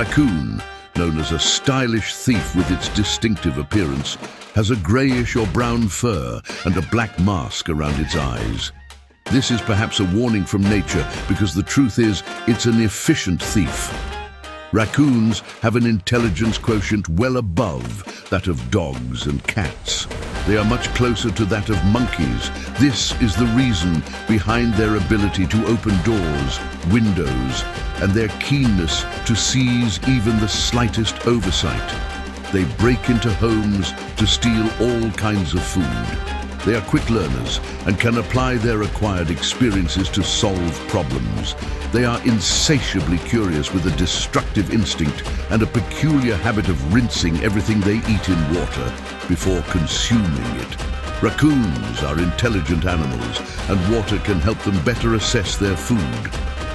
Raccoon, known as a stylish thief with its distinctive appearance, has a grayish or brown fur and a black mask around its eyes. This is perhaps a warning from nature because the truth is it's an efficient thief. Raccoons have an intelligence quotient well above that of dogs and cats. They are much closer to that of monkeys. This is the reason behind their ability to open doors, windows, and their keenness to seize even the slightest oversight. They break into homes to steal all kinds of food. They are quick learners and can apply their acquired experiences to solve problems. They are insatiably curious with a destructive instinct and a peculiar habit of rinsing everything they eat in water before consuming it. Raccoons are intelligent animals, and water can help them better assess their food.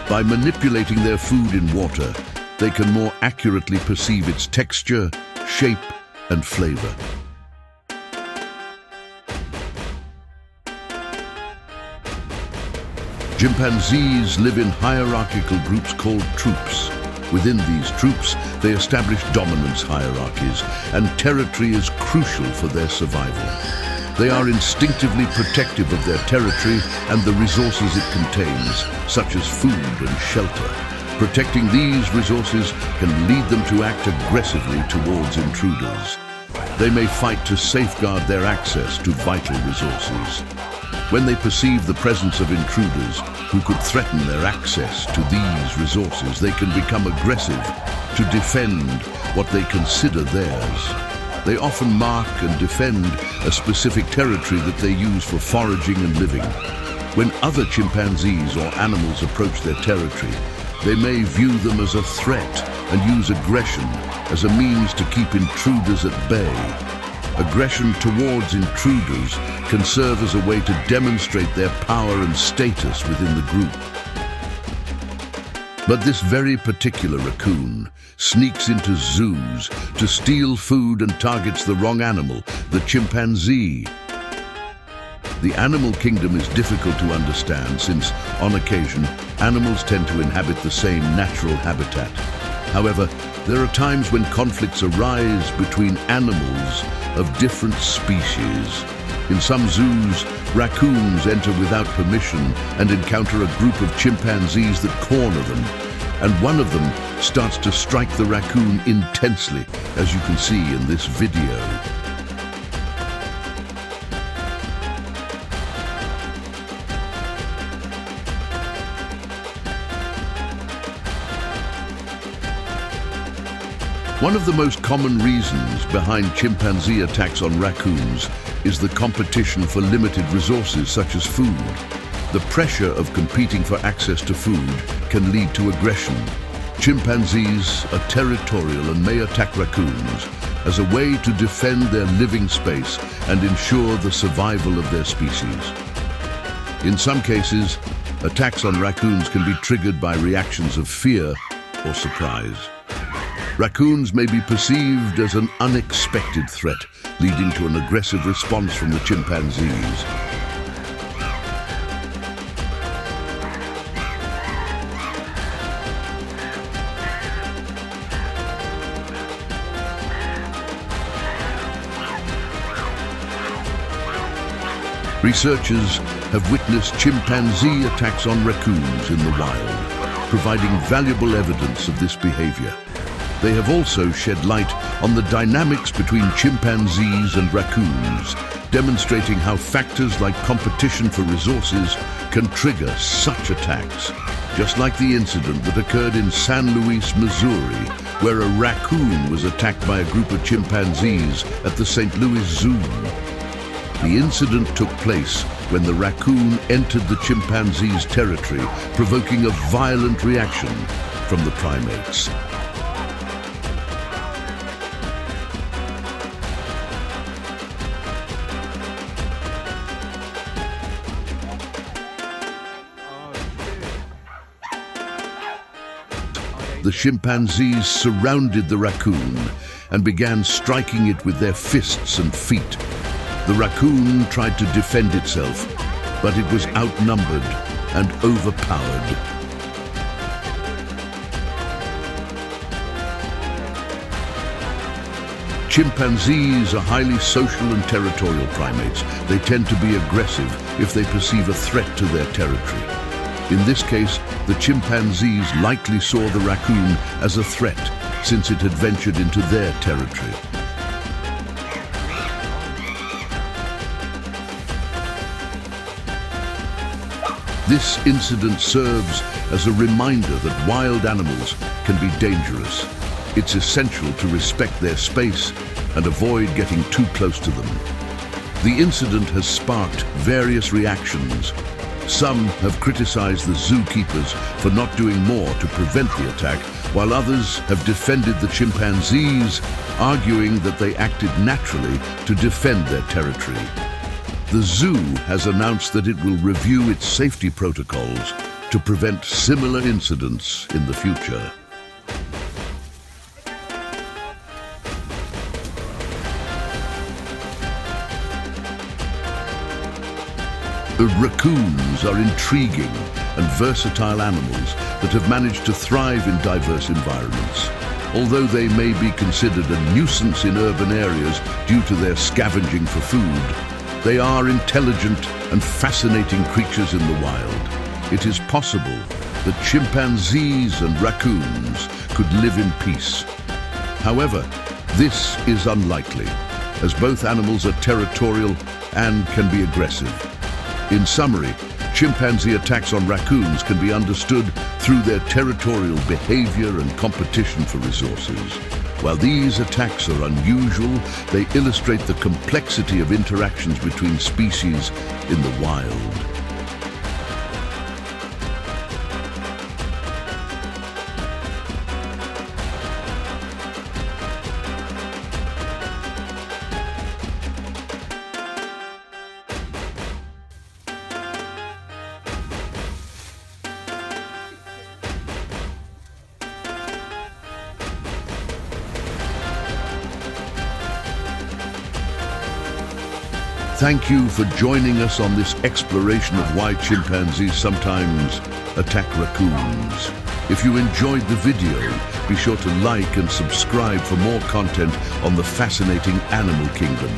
By manipulating their food in water, they can more accurately perceive its texture, shape, and flavor. Chimpanzees live in hierarchical groups called troops. Within these troops, they establish dominance hierarchies, and territory is crucial for their survival. They are instinctively protective of their territory and the resources it contains, such as food and shelter. Protecting these resources can lead them to act aggressively towards intruders. They may fight to safeguard their access to vital resources. When they perceive the presence of intruders who could threaten their access to these resources, they can become aggressive to defend what they consider theirs. They often mark and defend a specific territory that they use for foraging and living. When other chimpanzees or animals approach their territory, they may view them as a threat and use aggression as a means to keep intruders at bay. Aggression towards intruders can serve as a way to demonstrate their power and status within the group. But this very particular raccoon sneaks into zoos to steal food and targets the wrong animal, the chimpanzee. The animal kingdom is difficult to understand since, on occasion, animals tend to inhabit the same natural habitat. However, there are times when conflicts arise between animals of different species. In some zoos, raccoons enter without permission and encounter a group of chimpanzees that corner them, and one of them starts to strike the raccoon intensely, as you can see in this video. One of the most common reasons behind chimpanzee attacks on raccoons is the competition for limited resources such as food. The pressure of competing for access to food can lead to aggression. Chimpanzees are territorial and may attack raccoons as a way to defend their living space and ensure the survival of their species. In some cases, attacks on raccoons can be triggered by reactions of fear or surprise. Raccoons may be perceived as an unexpected threat, leading to an aggressive response from the chimpanzees. Researchers have witnessed chimpanzee attacks on raccoons in the wild, providing valuable evidence of this behavior. They have also shed light on the dynamics between chimpanzees and raccoons, demonstrating how factors like competition for resources can trigger such attacks. Just like the incident that occurred in San Luis, Missouri, where a raccoon was attacked by a group of chimpanzees at the St. Louis Zoo. The incident took place when the raccoon entered the chimpanzee's territory, provoking a violent reaction from the primates. The chimpanzees surrounded the raccoon and began striking it with their fists and feet. The raccoon tried to defend itself, but it was outnumbered and overpowered. Chimpanzees are highly social and territorial primates. They tend to be aggressive if they perceive a threat to their territory. In this case, the chimpanzees likely saw the raccoon as a threat since it had ventured into their territory. This incident serves as a reminder that wild animals can be dangerous. It's essential to respect their space and avoid getting too close to them. The incident has sparked various reactions. Some have criticized the zookeepers for not doing more to prevent the attack, while others have defended the chimpanzees, arguing that they acted naturally to defend their territory. The zoo has announced that it will review its safety protocols to prevent similar incidents in the future. The raccoons are intriguing and versatile animals that have managed to thrive in diverse environments. Although they may be considered a nuisance in urban areas due to their scavenging for food, they are intelligent and fascinating creatures in the wild. It is possible that chimpanzees and raccoons could live in peace. However, this is unlikely, as both animals are territorial and can be aggressive. In summary, chimpanzee attacks on raccoons can be understood through their territorial behavior and competition for resources. While these attacks are unusual, they illustrate the complexity of interactions between species in the wild. Thank you for joining us on this exploration of why chimpanzees sometimes attack raccoons. If you enjoyed the video, be sure to like and subscribe for more content on the fascinating animal kingdom.